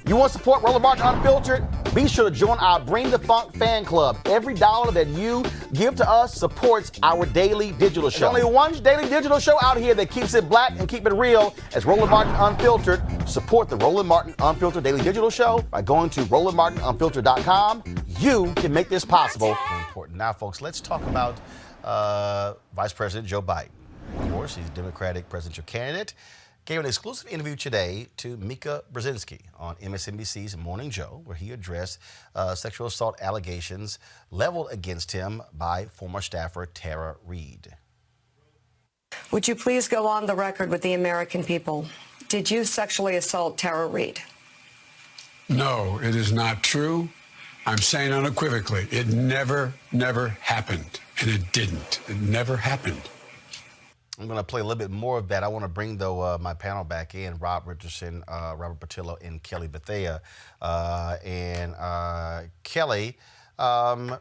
You want to support Roland Martin Unfiltered? Be sure to join our Bring the Funk fan club. Every dollar that you give to us supports our daily digital show. There's only one daily digital show out here that keeps it black and keep it real as Roland Martin Unfiltered. Support the Roland Martin Unfiltered daily digital show by going to RolandMartinUnfiltered.com. You can make this possible. Important. Now, folks, let's talk about Vice President Joe Biden. Of course, he's a Democratic presidential candidate. Gave an exclusive interview today to Mika Brzezinski on MSNBC's Morning Joe, where he addressed sexual assault allegations leveled against him by former staffer Tara Reade. Would you please go on the record with the American people? Did you sexually assault Tara Reade? No, it is not true. I'm saying unequivocally, it never happened. And it didn't. It never happened. I'm going to play a little bit more of that. I want to bring, though, my panel back in, Rob Richardson, Robert Patillo, and Kelly Bethea. Kelly,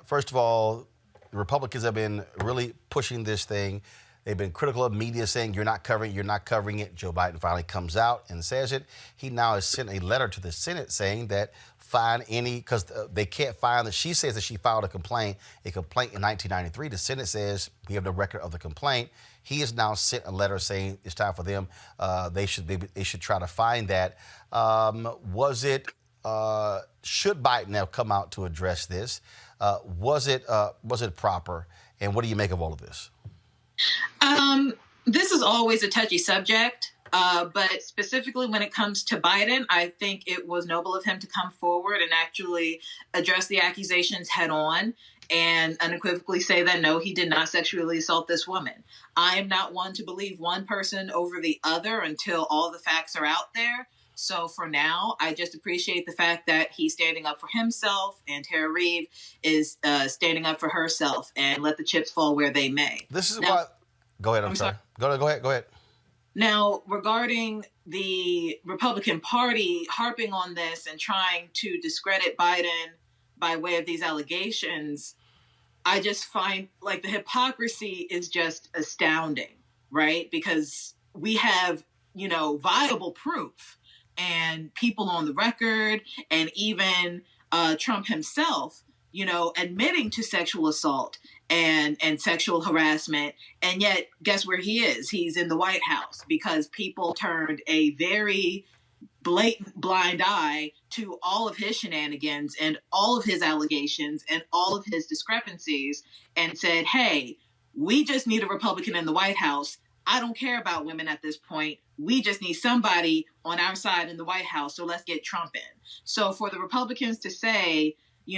first of all, the Republicans have been really pushing this thing. They've been critical of media, saying you're not covering it. Joe Biden finally comes out and says it. He now has sent a letter to the Senate saying that because they can't find that. She says that she filed a complaint in 1993. The Senate says we have the record of the complaint. He has now sent a letter saying it's time for them. They should try to find that. Should Biden have come out to address this? Was it proper? And what do you make of all of this? This is always a touchy subject. But specifically when it comes to Biden, I think it was noble of him to come forward and actually address the accusations head on and unequivocally say that, no, he did not sexually assault this woman. I am not one to believe one person over the other until all the facts are out there. So for now, I just appreciate the fact that he's standing up for himself and Tara Reade is standing up for herself, and let the chips fall where they may. This is why. Go ahead. I'm sorry. Go ahead. Now, regarding the Republican Party harping on this and trying to discredit Biden by way of these allegations, I just find like the hypocrisy is just astounding, right? Because we have, viable proof and people on the record and even Trump himself, admitting to sexual assault and sexual harassment. And yet, guess where he is? He's in the White House because people turned a very blatant blind eye to all of his shenanigans and all of his allegations and all of his discrepancies and said, hey, we just need a Republican in the White House. I don't care about women at this point. We just need somebody on our side in the White House. So let's get Trump in. So for the Republicans to say,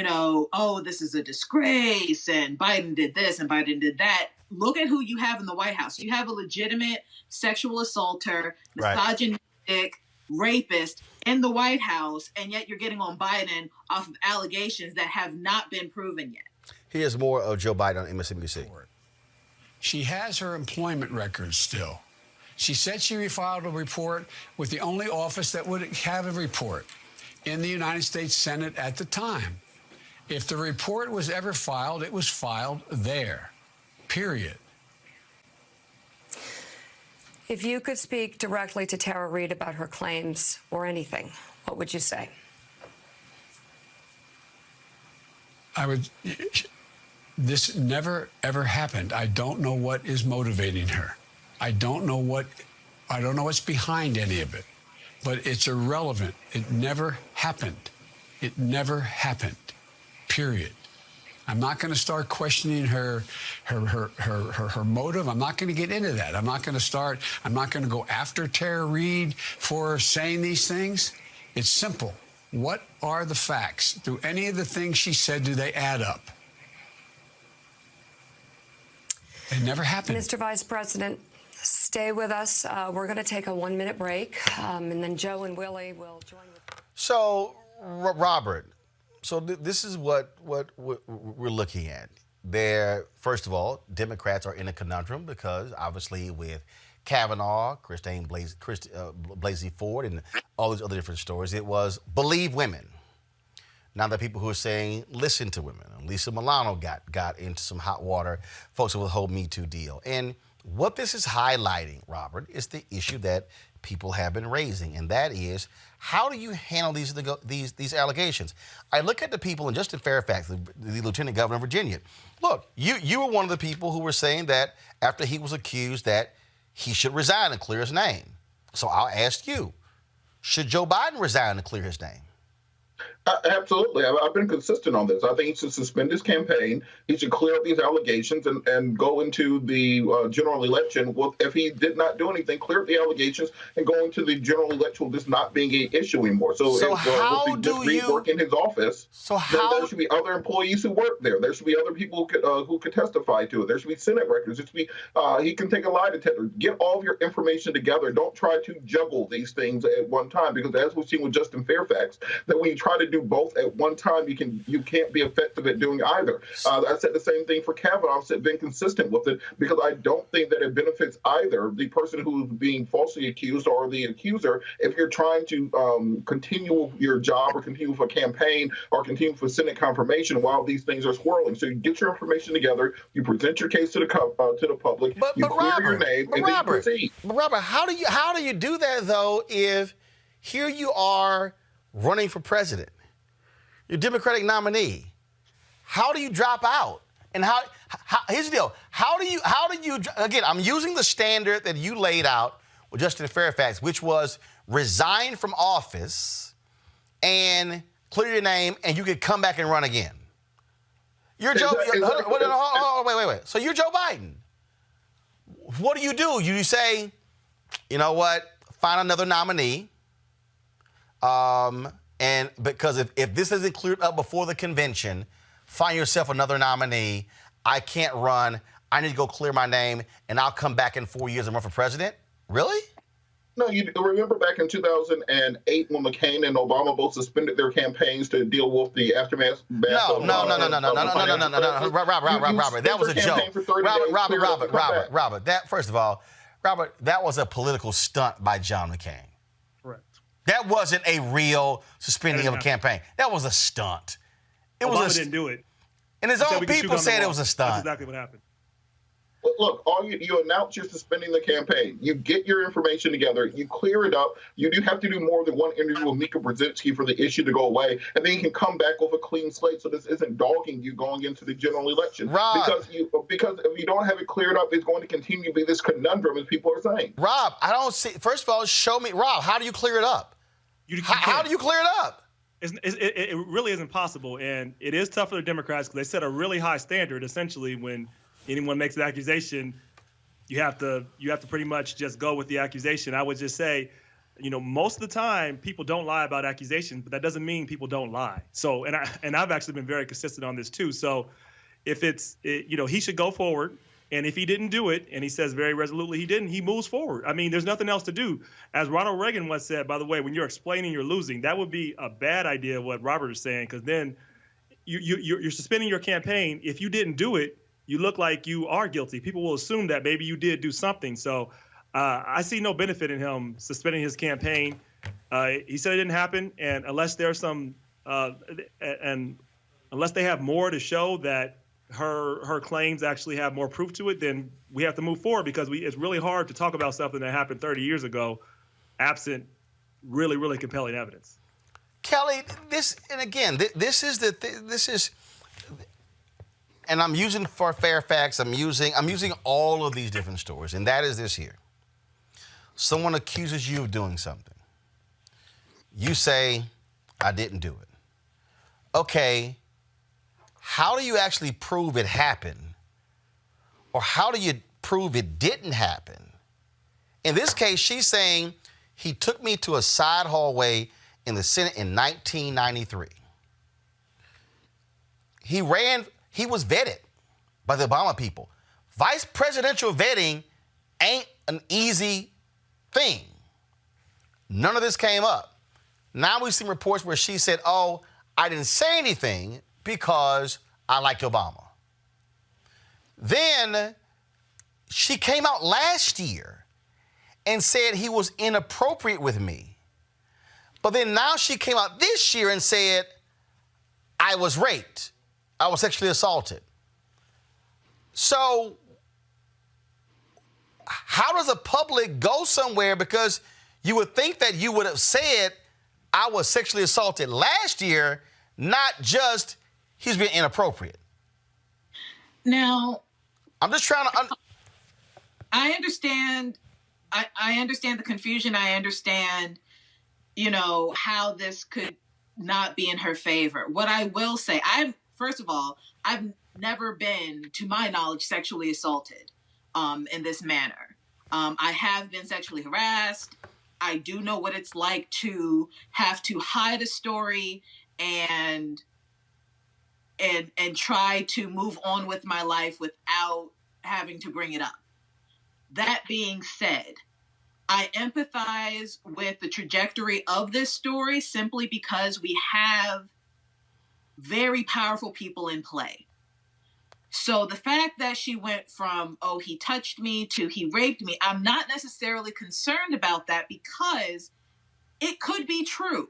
oh, this is a disgrace and Biden did this and Biden did that. Look at who you have in the White House. You have a legitimate sexual assaulter, misogynistic, rapist in the White House, and yet you're getting on Biden off of allegations that have not been proven yet. Here's more of Joe Biden on MSNBC. She has her employment records still. She said she refiled a report with the only office that would have a report in the United States Senate at the time. If the report was ever filed, it was filed there, period. If you could speak directly to Tara Reade about her claims or anything, what would you say? This never, ever happened. I don't know what is motivating her. I don't know what's behind any of it, but it's irrelevant. It never happened. It never happened. Period. I'm not going to start questioning her motive. I'm not going to get into that. I'm not going to go after Tara Reade for saying these things. It's simple. What are the facts? Do any of the things she said, do they add up? It never happened. Mr. Vice President, stay with us. We're going to take a 1-minute break, and then Joe and Willie will join with. So, Robert, this is what we're looking at. First of all, Democrats are in a conundrum because obviously with Kavanaugh, Christine Blasey Ford, and all these other different stories, it was believe women. Now there are people who are saying listen to women. Lisa Milano got into some hot water, folks with the whole Me Too deal. And What this is highlighting, Robert, is the issue that people have been raising, and that is, how do you handle these allegations? I look at the people, and Justin Fairfax, the Lieutenant Governor of Virginia. Look, you were one of the people who were saying that after he was accused that he should resign and clear his name. So I'll ask you, should Joe Biden resign and clear his name? Absolutely. I've been consistent on this. I think he should suspend his campaign. He should clear up these allegations and go into the general election. Well, if he did not do anything, clear up the allegations and go into the general election with this not being an issue anymore. So how if do you work in his office? Then there should be other employees who work there. There should be other people who could testify to it. There should be Senate records. There should be he can take a lie detector. Get all of your information together. Don't try to juggle these things at one time, because as we've seen with Justin Fairfax, that when you try to do both at one time, you can't be effective at doing either. I said the same thing for Kavanaugh. I've been consistent with it, because I don't think that it benefits either the person who's being falsely accused or the accuser if you're trying to continue your job or continue with a campaign or continue for Senate confirmation while these things are swirling. So you get your information together, you present your case to the public, you clear your name, and then you proceed. But Robert, how do you do that though if here you are running for president? You're a Democratic nominee. How do you drop out? And here's the deal. How do you, again, I'm using the standard that you laid out with Justin Fairfax, which was resign from office and clear your name, and you could come back and run again. You're Joe, wait. So you're Joe Biden. What do? You say, you know what, find another nominee. And because if this isn't cleared up before the convention, find yourself another nominee. I can't run. I need to go clear my name, and I'll come back in 4 years and run for president? Really? No, you remember back in 2008 when McCain and Obama both suspended their campaigns to deal with the aftermath? No, Robert, that was a joke. Robert, that, first of all, Robert, that was a political stunt by John McCain. Correct. That wasn't a real suspending of a campaign. That was a stunt. Obama didn't do it. And his own people said it was a stunt. That's exactly what happened. Look, you announce you're suspending the campaign. You get your information together. You clear it up. You do have to do more than one interview with Mika Brzezinski for the issue to go away, and then you can come back with a clean slate. So this isn't dogging you going into the general election. Rob, because if you don't have it cleared up, it's going to continue to be this conundrum, as people are saying. Rob, I don't see. First of all, show me, Rob. How do you clear it up? How do you clear it up? It really isn't possible, and it is tough for the Democrats because they set a really high standard. Essentially, when anyone makes an accusation, you have to pretty much just go with the accusation. I would just say, most of the time people don't lie about accusations, but that doesn't mean people don't lie. So, and I've actually been very consistent on this too. So, if he should go forward, and if he didn't do it, and he says very resolutely he didn't, he moves forward. I mean, there's nothing else to do. As Ronald Reagan once said, by the way, when you're explaining you're losing, that would be a bad idea. What Robert is saying, because then you're suspending your campaign. If you didn't do it, you look like you are guilty. People will assume that maybe you did do something. So I see no benefit in him suspending his campaign. He said it didn't happen, and unless there's unless they have more to show that her claims actually have more proof to it, then we have to move forward, because it's really hard to talk about something that happened 30 years ago, absent really, really compelling evidence. Kelly, and I'm using for Fairfax, I'm using all of these different stories, and that is this here. Someone accuses you of doing something. You say, I didn't do it. Okay, how do you actually prove it happened? Or how do you prove it didn't happen? In this case, she's saying he took me to a side hallway in the Senate in 1993. He was vetted by the Obama people. Vice presidential vetting ain't an easy thing. None of this came up. Now we've seen reports where she said, oh, I didn't say anything because I liked Obama. Then she came out last year and said he was inappropriate with me. But then now she came out this year and said, I was raped. I was sexually assaulted. So how does the public go somewhere? Because you would think that you would have said, I was sexually assaulted last year, not just he's being inappropriate. Now, I'm just trying to... I understand. I understand the confusion. I understand, how this could not be in her favor. What I will say, first of all, I've never been, to my knowledge, sexually assaulted in this manner. I have been sexually harassed. I do know what it's like to have to hide a story and try to move on with my life without having to bring it up. That being said, I empathize with the trajectory of this story simply because we have very powerful people in play. So the fact that she went from, oh, he touched me to he raped me, I'm not necessarily concerned about that because it could be true.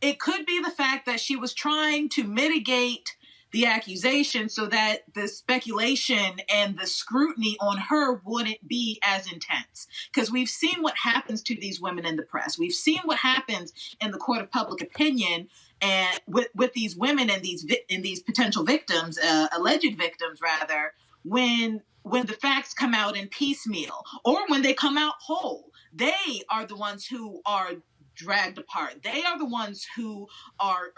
It could be the fact that she was trying to mitigate the accusation so that the speculation and the scrutiny on her wouldn't be as intense. Because we've seen what happens to these women in the press. We've seen what happens in the court of public opinion and with these women and these potential victims, alleged victims rather, when the facts come out in piecemeal or when they come out whole. They are the ones who are dragged apart. They are the ones who are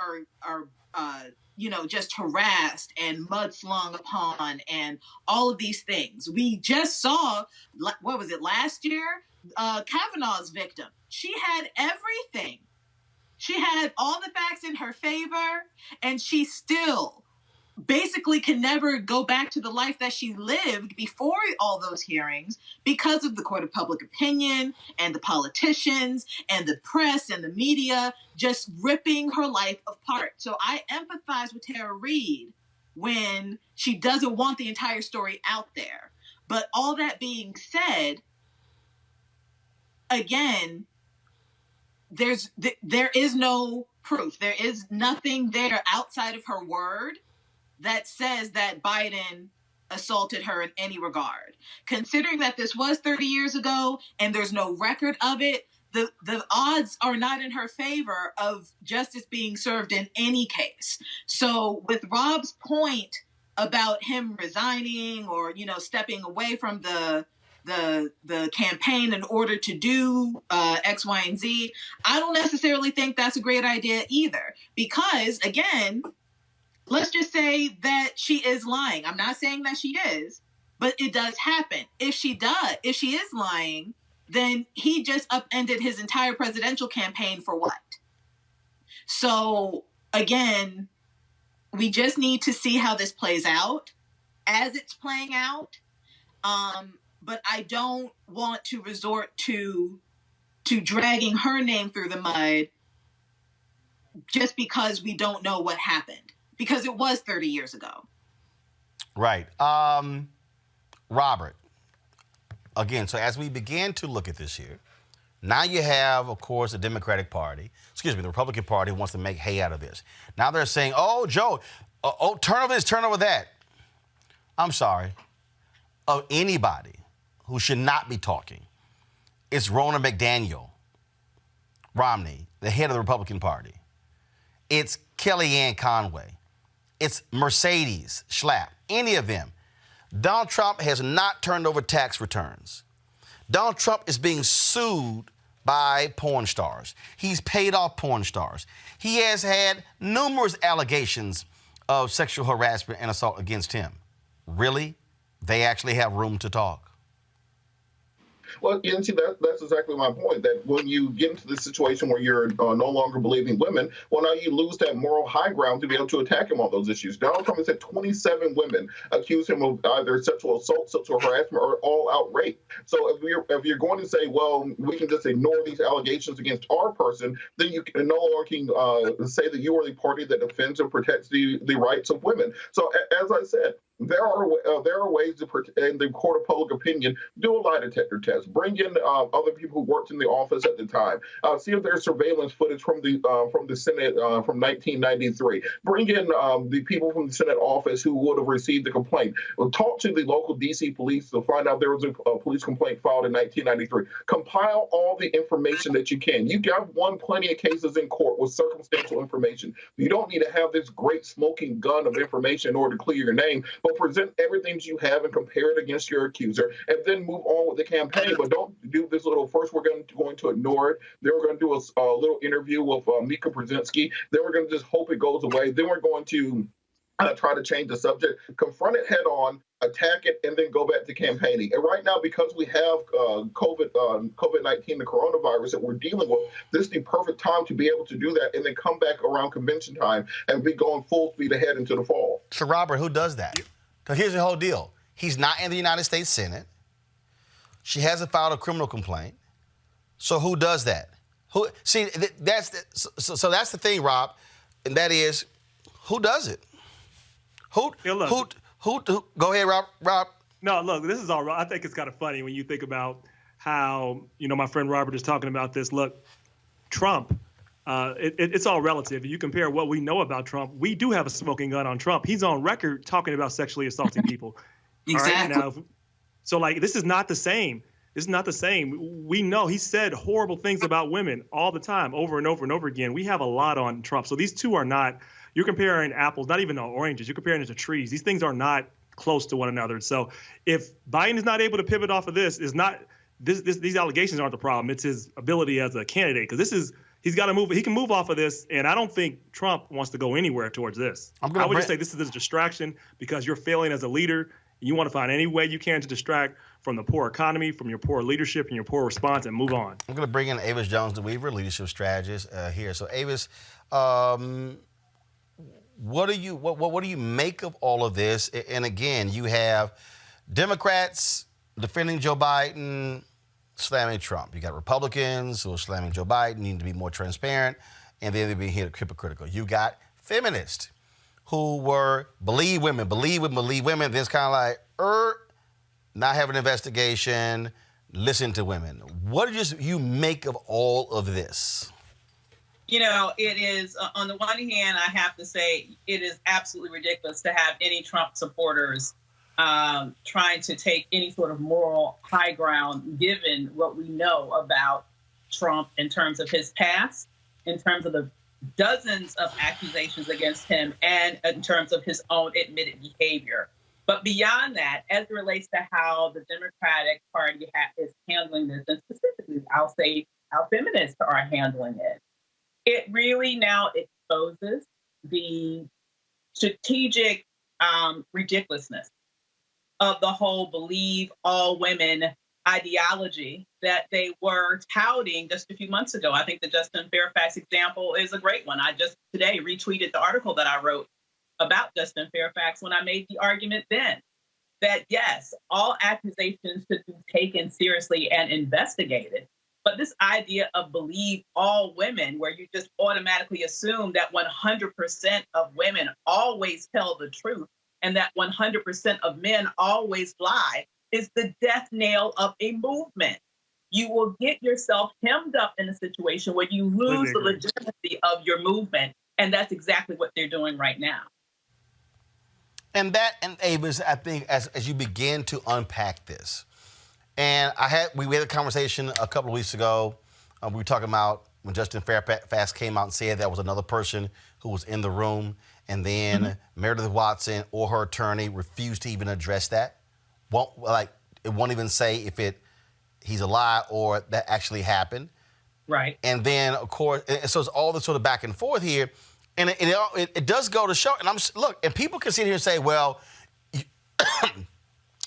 just harassed and mudslung upon and all of these things. We just saw, what was it, last year? Kavanaugh's victim. She had everything. She had all the facts in her favor, and she still basically can never go back to the life that she lived before all those hearings because of the court of public opinion and the politicians and the press and the media just ripping her life apart. So I empathize with Tara Reade when she doesn't want the entire story out there. But all that being said, again, there is no proof. There is nothing there outside of her word that says that Biden assaulted her in any regard. Considering that this was 30 years ago and there's no record of it, the odds are not in her favor of justice being served in any case. So with Rob's point about him resigning or, stepping away from the campaign in order to do X, Y, and Z, I don't necessarily think that's a great idea either. Because, again, let's just say that she is lying. I'm not saying that she is, but it does happen. If she is lying, then he just upended his entire presidential campaign for what? So, again, we just need to see how this plays out as it's playing out. But I don't want to resort to dragging her name through the mud just because we don't know what happened. Because it was 30 years ago. Right. Robert, again, so as we begin to look at this here, now you have, of course, the Democratic Party, the Republican Party wants to make hay out of this. Now they're saying, oh, Joe, turn over this, turn over that. I'm sorry. Of anybody who should not be talking, it's Roland Romney, the head of the Republican Party. It's Kellyanne Conway. It's Mercedes Schlapp, any of them. Donald Trump has not turned over tax returns. Donald Trump is being sued by porn stars. He's paid off porn stars. He has had numerous allegations of sexual harassment and assault against him. Really? They actually have room to talk? Well, and see, that's exactly my point, that when you get into the situation where you're no longer believing women, well, now you lose that moral high ground to be able to attack him on those issues. Donald Trump has had 27 women accuse him of either sexual assault, sexual harassment, or all-out rape. So if you're going to say, well, we can just ignore these allegations against our person, then you can no longer say that you are the party that defends and protects the rights of women. So as I said, There are ways to, in the court of public opinion, do a lie detector test. Bring in other people who worked in the office at the time. See if there's surveillance footage from the Senate from 1993. Bring in the people from the Senate office who would have received the complaint. Talk to the local D.C. police to find out there was a police complaint filed in 1993. Compile all the information that you can. You have won plenty of cases in court with circumstantial information. You don't need to have this great smoking gun of information in order to clear your name. But present everything you have and compare it against your accuser, and then move on with the campaign. But don't do this little. First, we're going to ignore it. Then we're going to do a little interview with Mika Brzezinski. Then we're going to just hope it goes away. Then we're going to try to change the subject, confront it head on, attack it, and then go back to campaigning. And right now, because we have COVID-19, the coronavirus that we're dealing with, this is the perfect time to be able to do that and then come back around convention time and be going full speed ahead into the fall. So, Robert, who does that? Because here's the whole deal. He's not in the United States Senate. She hasn't filed a criminal complaint. So who does that? Who? See, that's the thing, Rob, and that is, who does it? Who? Go ahead, Rob. No, look, this is all right. I think it's kind of funny when you think about how, my friend Robert is talking about this. Look, Trump, it's all relative. You compare what we know about Trump. We do have a smoking gun on Trump. He's on record talking about sexually assaulting people. Exactly. All right? Now, so, this is not the same. This is not the same. We know he said horrible things about women all the time, over and over and over again. We have a lot on Trump. So these two are not, you're comparing apples, not even oranges. You're comparing it to trees. These things are not close to one another. So if Biden is not able to pivot off of this, these allegations aren't the problem. It's his ability as a candidate, because he's got to move. He can move off of this, and I don't think Trump wants to go anywhere towards this. I would just say this is a distraction because you're failing as a leader. You want to find any way you can to distract from the poor economy, from your poor leadership and your poor response, and move on. I'm going to bring in Avis Jones-DeWeaver, leadership strategist here. So, Avis, what do you make of all of this? And again, you have Democrats defending Joe Biden, slamming Trump. You got Republicans who are slamming Joe Biden, need to be more transparent, and then they're being hypocritical. You got feminists who were believe women. Then it's kind of like, not have an investigation, listen to women. What did you make of all of this? It is, on the one hand, I have to say, it is absolutely ridiculous to have any Trump supporters trying to take any sort of moral high ground, given what we know about Trump in terms of his past, in terms of the dozens of accusations against him, and in terms of his own admitted behavior. But beyond that, as it relates to how the Democratic Party is handling this, and specifically, I'll say how feminists are handling it, it really now exposes the strategic ridiculousness of the whole believe all women ideology that they were touting just a few months ago. I think the Justin Fairfax example is a great one. I just today retweeted the article that I wrote about Justin Fairfax when I made the argument then that, yes, all accusations should be taken seriously and investigated. But this idea of believe all women, where you just automatically assume that 100% of women always tell the truth and that 100% of men always lie, is the death nail of a movement. You will get yourself hemmed up in a situation where you lose the legitimacy of your movement. And that's exactly what they're doing right now. And Avis, I think, as you begin to unpack this, and we had a conversation a couple of weeks ago. We were talking about when Justin Fairfax came out and said that was another person who was in the room, and then Meredith Watson or her attorney refused to even address that. It won't even say if he's a lie or that actually happened. Right. And then, of course, so it's all this sort of back and forth here. And it does go to show, and people can sit here and say, well,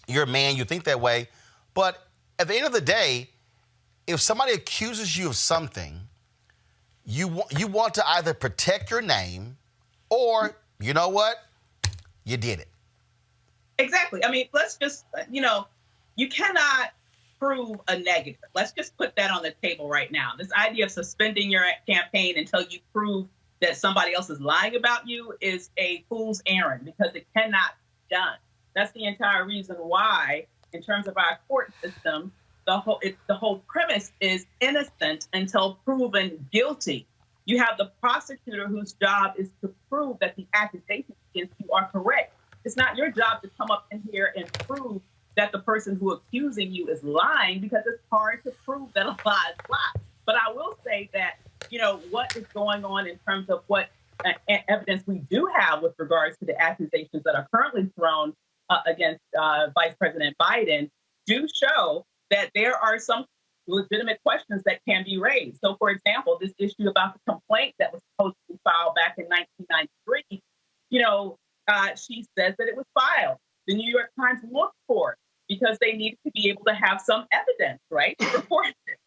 you're a man, you think that way. But at the end of the day, if somebody accuses you of something, you want to either protect your name or, you know what, you did it. Exactly. I mean, let's just, you cannot prove a negative. Let's just put that on the table right now. This idea of suspending your campaign until you prove that somebody else is lying about you is a fool's errand, because it cannot be done. That's the entire reason why, in terms of our court system, the whole premise is innocent until proven guilty. You have the prosecutor whose job is to prove that the accusations against you are correct. It's not your job to come up in here and prove that the person who accusing you is lying, because it's hard to prove that a lie is lie. But I will say that, what is going on in terms of what evidence we do have with regards to the accusations that are currently thrown against Vice President Biden do show that there are some legitimate questions that can be raised. So, for example, this issue about the complaint that was supposed to be filed back in 1993, she says that it was filed. The New York Times looked for it because they needed to be able to have some evidence, right, to report it.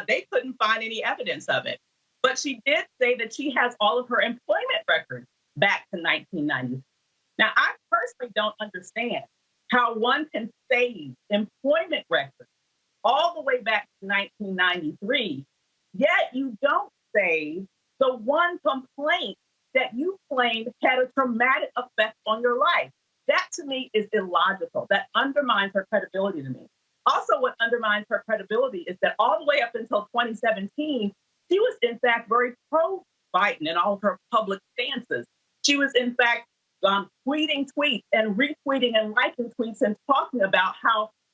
They couldn't find any evidence of it. But she did say that she has all of her employment records back to 1990. Now, I personally don't understand how one can save employment records all the way back to 1993, yet you don't save the one complaint that you claimed had a traumatic effect on your life. That, to me, is illogical. That undermines her credibility to me. Also, what undermines her credibility is that all the way up until 2017, she was, in fact, very pro-Biden in all of her public stances. She was, in fact, tweeting tweets and retweeting and liking tweets and talking about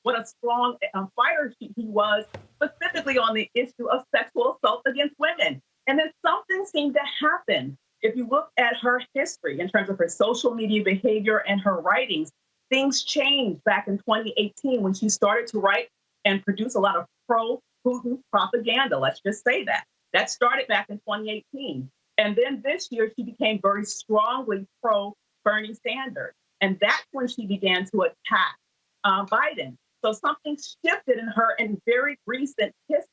what a strong fighter he was, specifically on the issue of sexual assault against women. And then something seemed to happen. If you look at her history in terms of her social media behavior and her writings, things changed back in 2018 when she started to write and produce a lot of pro-Putin propaganda. Let's just say that. That started back in 2018. And then this year, she became very strongly pro-Bernie Sanders. And that's when she began to attack Biden. So something shifted in her in very recent history.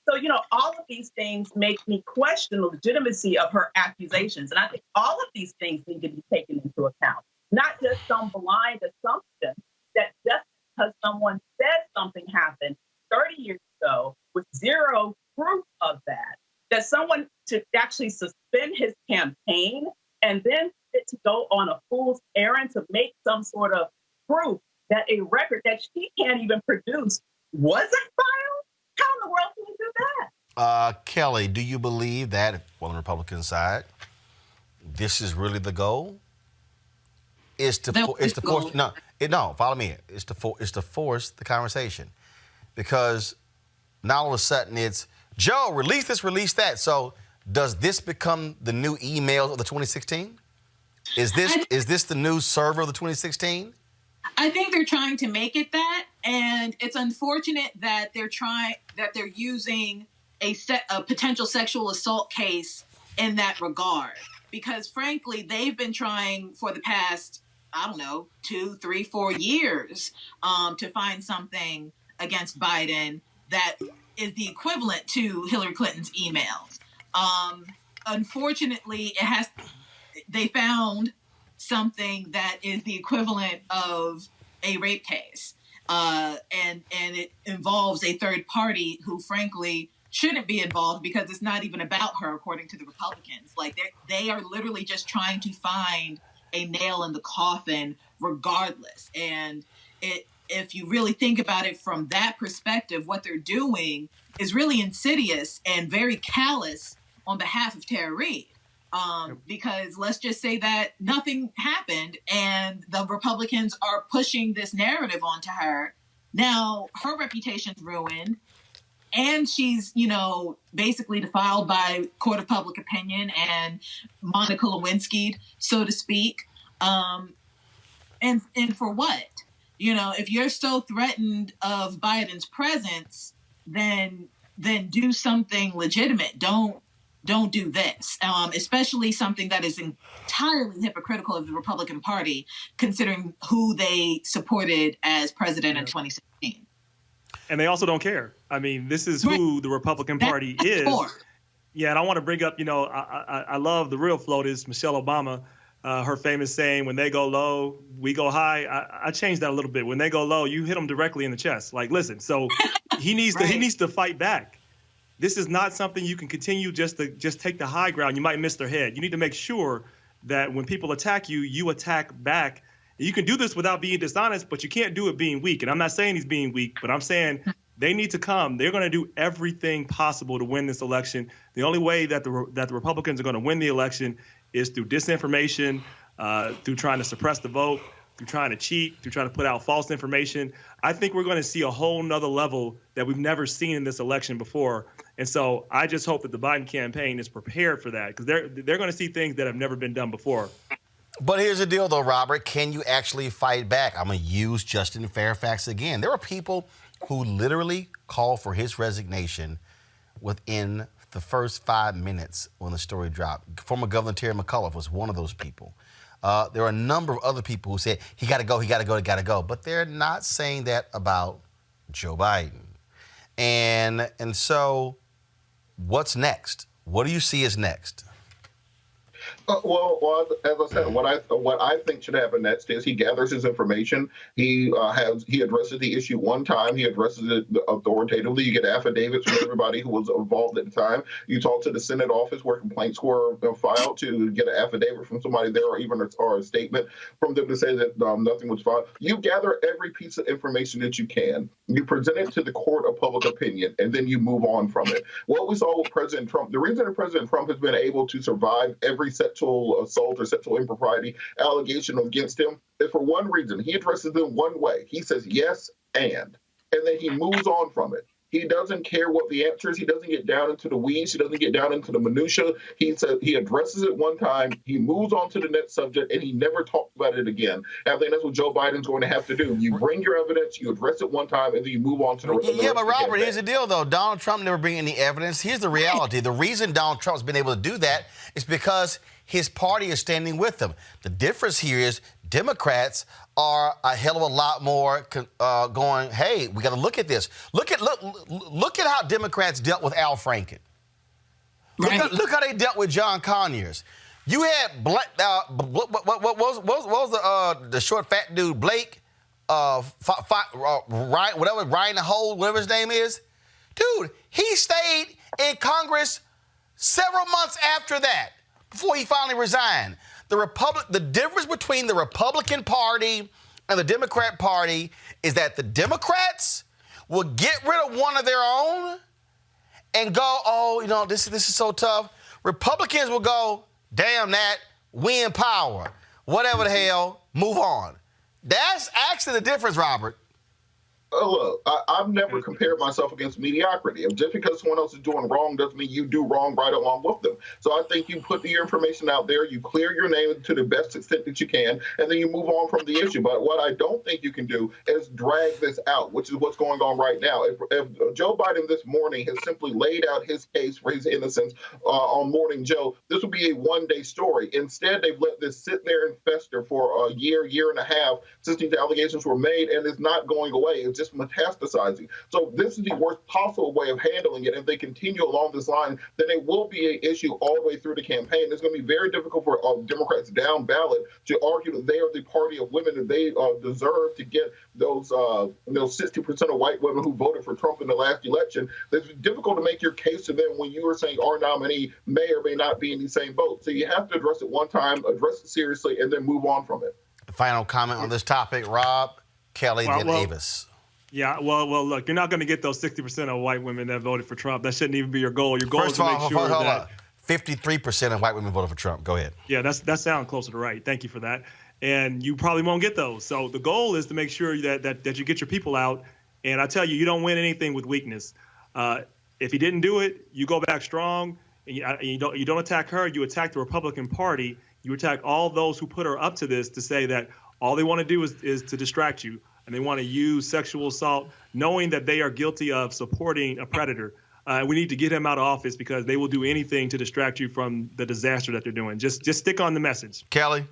So, all of these things make me question the legitimacy of her accusations. And I think all of these things need to be taken into account, not just some blind assumption that just because someone says something happened 30 years ago with zero proof of that someone should actually suspend his campaign and then to go on a fool's errand to make some sort of proof that a record that she can't even produce wasn't filed? How in the world can you do that? Kelly, do you believe that, on the Republican side, this is really the goal? Follow me. It's to force the conversation, because now all of a sudden it's Joe, release this, release that. So does this become the new emails of the 2016? Is this the new server of the 2016? I think they're trying to make it that, and it's unfortunate that they're using a potential sexual assault case in that regard, because frankly, they've been trying for the past, 2, 3, 4 years to find something against Biden that is the equivalent to Hillary Clinton's emails. Unfortunately, they found something that is the equivalent of a rape case. And it involves a third party who, frankly, shouldn't be involved because it's not even about her, according to the Republicans. Like, they are literally just trying to find a nail in the coffin regardless. And if you really think about it from that perspective, what they're doing is really insidious and very callous on behalf of Tara Reade. Because let's just say that nothing happened and the Republicans are pushing this narrative onto her. Now her reputation's ruined and she's, basically defiled by court of public opinion and Monica Lewinsky, so to speak. And for what? If you're so threatened of Biden's presence, then do something legitimate. Don't do this, especially something that is entirely hypocritical of the Republican Party, considering who they supported as president in 2016. And they also don't care. I mean, this is who the Republican Party is. Yeah, and I want to bring up, I love the real float is Michelle Obama, her famous saying, when they go low, we go high. I changed that a little bit. When they go low, you hit them directly in the chest. Like, listen, so he needs to fight back. This is not something you can continue just take the high ground. You might miss their head. You need to make sure that when people attack you, you attack back You can do this without being dishonest, but you can't do it being weak. And I'm not saying he's being weak, but I'm saying they need to come. They're going to do everything possible to win this election. The only way that the Republicans are going to win the election is through disinformation, through trying to suppress the vote, through trying to cheat, through trying to put out false information. I think we're going to see a whole nother level that we've never seen in this election before. And so I just hope that the Biden campaign is prepared for that, because they're going to see things that have never been done before. But here's the deal, though, Robert. Can you actually fight back? I'm going to use Justin Fairfax again. There are people who literally called for his resignation within the first 5 minutes when the story dropped. Former Governor Terry McAuliffe was one of those people. There are a number of other people who said, he got to go, he got to go, he got to go. But they're not saying that about Joe Biden. And so what's next? What do you see as next? Well, as I said, what I think should happen next is he gathers his information. He addresses the issue one time. He addresses it authoritatively. You get affidavits from everybody who was involved at the time. You talk to the Senate office where complaints were filed to get an affidavit from somebody there, or even a statement from them to say that nothing was filed. You gather every piece of information that you can. You present it to the court of public opinion, and then you move on from it. What we saw with President Trump, the reason that President Trump has been able to survive every sexual assault or sexual impropriety allegation against him is for one reason. He addresses them one way. He says yes and then he moves on from it. He doesn't care what the answer is. He doesn't get down into the weeds. He doesn't get down into the minutia. He says he addresses it one time. He moves on to the next subject, and he never talks about it again. And I think that's what Joe Biden's going to have to do. You bring your evidence, you address it one time, and then you move on to the rest. Yeah, but Robert, here's the deal, though. Donald Trump never bring any evidence. Here's the reality. The reason Donald Trump's been able to do that is because his party is standing with him. The difference here is Democrats are a hell of a lot more going, hey, we got to look at this. Look at how Democrats dealt with Al Franken. Right. Look how they dealt with John Conyers. You had what was the short fat dude, Blake, Ryan, Ryan the Hole, whatever his name is. Dude, he stayed in Congress several months after that, before he finally resigned. The difference between the Republican Party and the Democrat Party is that the Democrats will get rid of one of their own and go, oh, you know, this is so tough. Republicans will go, damn that, we in power. Whatever the hell, move on. That's actually the difference, Robert. Look, I've never compared myself against mediocrity. Just because someone else is doing wrong doesn't mean you do wrong right along with them. So I think you put your information out there, you clear your name to the best extent that you can, and then you move on from the issue. But what I don't think you can do is drag this out, which is what's going on right now. If Joe Biden this morning has simply laid out his case for his innocence on Morning Joe, this would be a one-day story. Instead, they've let this sit there and fester for a year and a half since these allegations were made, and it's not going away. It's just metastasizing. So this is the worst possible way of handling it. If they continue along this line, then it will be an issue all the way through the campaign. It's going to be very difficult for Democrats down ballot to argue that they are the party of women and they deserve to get those 60% of white women who voted for Trump in the last election. It's difficult to make your case to them when you are saying our nominee may or may not be in the same boat. So you have to address it one time, address it seriously, and then move on from it. Final comment on this topic, Rob, Kelly, then Avis. Yeah, well, look, you're not going to get those 60% of white women that voted for Trump. That shouldn't even be your goal. Your goal is to make sure that 53% of white women voted for Trump. Go ahead. Yeah, that sounds closer to right. Thank you for that. And you probably won't get those. So the goal is to make sure that you get your people out. And I tell you, you don't win anything with weakness. If he didn't do it, you go back strong. And you don't attack her. You attack the Republican Party. You attack all those who put her up to this to say that all they want to do is to distract you. And they want to use sexual assault, knowing that they are guilty of supporting a predator. We need to get him out of office because they will do anything to distract you from the disaster that they're doing. Just stick on the message. Kelly?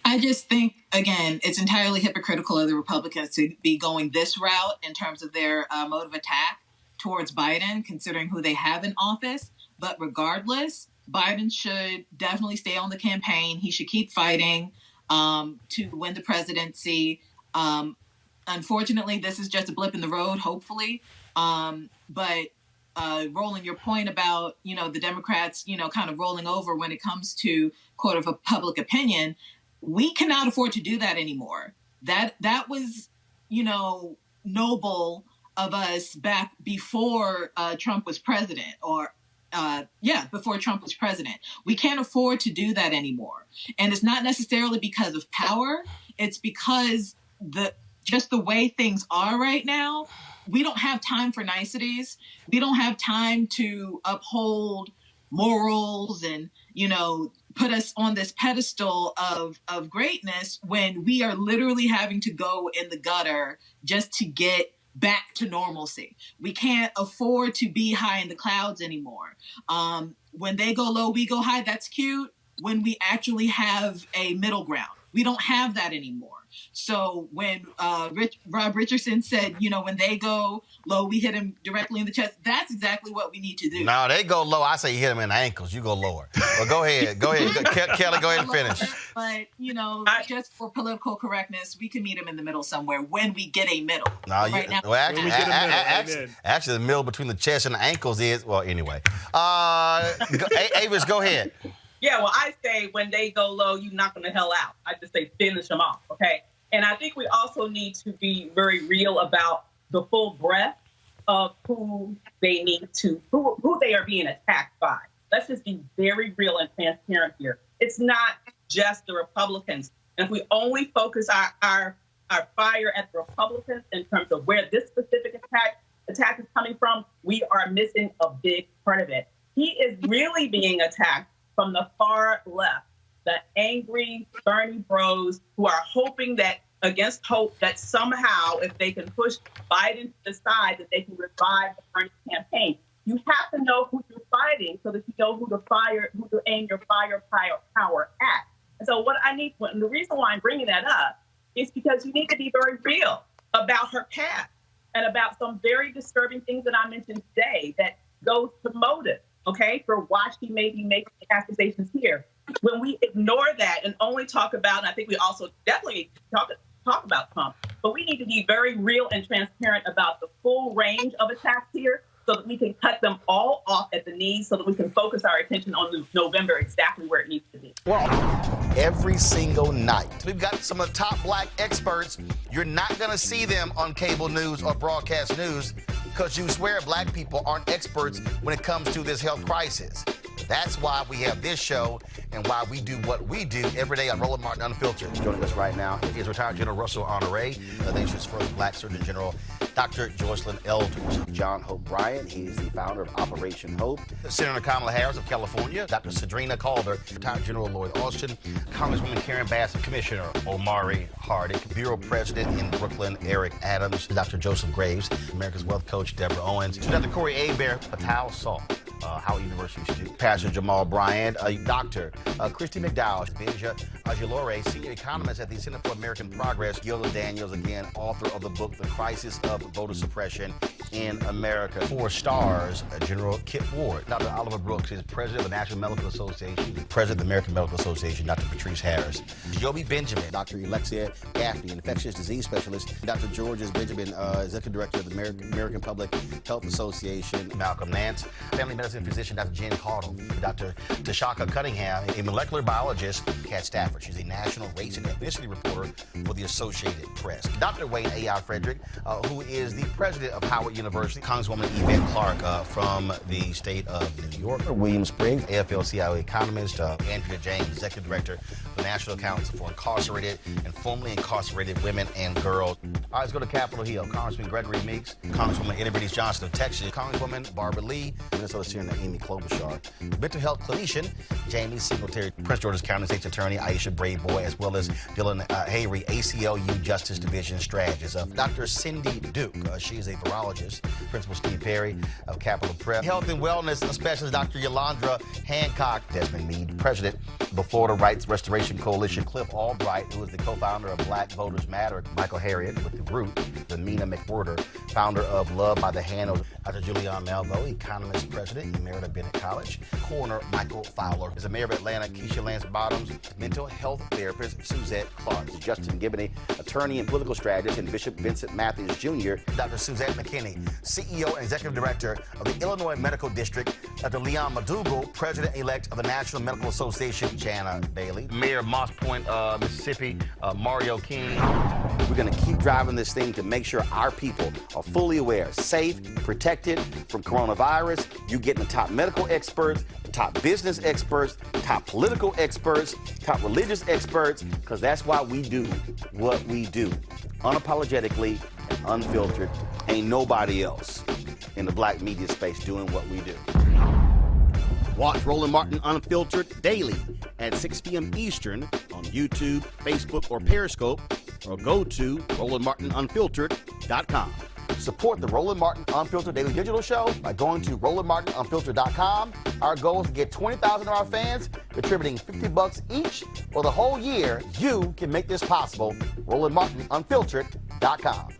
I just think, again, it's entirely hypocritical of the Republicans to be going this route in terms of their mode of attack towards Biden, considering who they have in office. But regardless, Biden should definitely stay on the campaign. He should keep fighting to win the presidency. Unfortunately, this is just a blip in the road, hopefully. But Roland, your point about, the Democrats, kind of rolling over when it comes to court of public opinion, We cannot afford to do that anymore. That was, noble of us back before Trump was president, before Trump was president. We can't afford to do that anymore. And it's not necessarily because of power. It's because just the way things are right now, we don't have time for niceties. We don't have time to uphold morals and, put us on this pedestal of greatness when we are literally having to go in the gutter just to get back to normalcy. We can't afford to be high in the clouds anymore. When they go low, we go high. That's cute. When we actually have a middle ground, we don't have that anymore. So when Rob Richardson said, when they go low, we hit him directly in the chest. That's exactly what we need to do. No, they go low. I say you hit them in the ankles. You go lower. Well, go ahead. Kelly, go ahead and finish. But, just for political correctness, we can meet them in the middle somewhere when we get a middle. No, right now. Well, actually, the middle between the chest and the ankles is, well, anyway. Avis, go ahead. Yeah, well, I say when they go low, you knock them the hell out. I just say finish them off, okay? And I think we also need to be very real about the full breadth of who they are being attacked by. Let's just be very real and transparent here. It's not just the Republicans. And if we only focus our fire at the Republicans in terms of where this specific attack is coming from, we are missing a big part of it. He is really being attacked from the far left, the angry Bernie bros who are hoping that, against hope, that somehow if they can push Biden to the side, that they can revive the Bernie campaign. You have to know who you're fighting so that you know who to aim your firepower at. And so and the reason why I'm bringing that up is because you need to be very real about her past and about some very disturbing things that I mentioned today that goes to motive. Okay, for why she may be making accusations here. When we ignore that and only talk about, and I think we also definitely talk about Trump, but we need to be very real and transparent about the full range of attacks here so that we can cut them all off at the knees so that we can focus our attention on November exactly where it needs to be. Well, every single night. We've got some of the top black experts. You're not going to see them on cable news or broadcast news because you swear black people aren't experts when it comes to this health crisis. That's why we have this show and why we do what we do every day on Roland Martin Unfiltered. Joining us right now is retired General Russell Honore, the nation's first black Surgeon General, Dr. Joycelyn Eldridge. John Hope Bryant, he is the founder of Operation Hope. Senator Kamala Harris of California, Dr. Sadrina Calder, retired General Lloyd Austin, Congresswoman Karen Bass, Commissioner Omari Hardick, Bureau President in Brooklyn, Eric Adams, Dr. Joseph Graves, America's Wealth Coach, Deborah Owens, Dr. Corey Abear, Patel Saul, Howard University student, Pastor Jamal Bryant, Dr. Christy McDowell, Benja Ajilore, senior economist at the Center for American Progress, Gilda Daniels, again, author of the book, The Crisis of Voter Suppression in America. 4 stars, General Kip Ward. Dr. Oliver Brooks is president of the National Medical Association, president of the American Medical Association, Dr. Patrice Harris. Joby Benjamin, Dr. Alexia Gaffney, infectious disease specialist, Dr. Georges Benjamin, executive director of the American Public Health Association, Malcolm Nance, family medicine physician, Dr. Jen Caudle, Dr. Tashaka Cunningham, a molecular biologist, Kat Stafford. She's a national race and ethnicity reporter for the Associated Press. Dr. Wayne A.I. Frederick, who is the president of Howard University, Congresswoman Yvette Clarke from the state of New York, William Spriggs, AFL-CIO economist, Andrea James, executive director of the National Council for Incarcerated and Formerly Incarcerated Women and Girls. All right, let's go to Capitol Hill. Congressman Gregory Meeks, Congresswoman Eddie British Johnson of Texas, Congresswoman Barbara Lee, Minnesota Senator Amy Klobuchar, mental health clinician Jamie Singletary, Prince George's County State's Attorney Aisha Brayboy, as well as Dylan Hayrie, ACLU Justice Division strategist. Dr. Cindy Duke, she is a virologist. Principal Steve Perry of Capitol Prep. Health and wellness specialist Dr. Yolandra Hancock. Desmond Meade, president of the Florida Rights Restoration Coalition. Cliff Albright, who is the co-founder of Black Voters Matter. Michael Harriet with The Root. Mina McWhorter, founder of Love by the Hand. Dr. Julianne Malveaux, economist, president, Emerita Bennett College. Coroner Michael Fowler is a mayor of Atlanta. Keisha Lance Bottoms, mental health therapist Suzette Clark. Justin Gibney, attorney and political strategist, and Bishop Vincent Matthews Jr. Dr. Suzette McKinney, CEO and executive director of the Illinois Medical District Dr. Leon Madugal, President-elect of the National Medical Association, Jana Bailey, Mayor of Moss Point, Mississippi, Mario King. We're going to keep driving this thing to make sure our people are fully aware, safe, protected from coronavirus. You're getting the top medical experts, the top business experts, top political experts, top religious experts, because that's why we do what we do. Unapologetically and unfiltered. Ain't nobody else in the black media space doing what we do. Watch Roland Martin Unfiltered daily at 6 p.m. Eastern on YouTube, Facebook, or Periscope, or go to RolandMartinUnfiltered.com. Support the Roland Martin Unfiltered Daily Digital Show by going to RolandMartinUnfiltered.com. Our goal is to get 20,000 of our fans contributing $50 each for the whole year. You can make this possible. RolandMartinUnfiltered.com.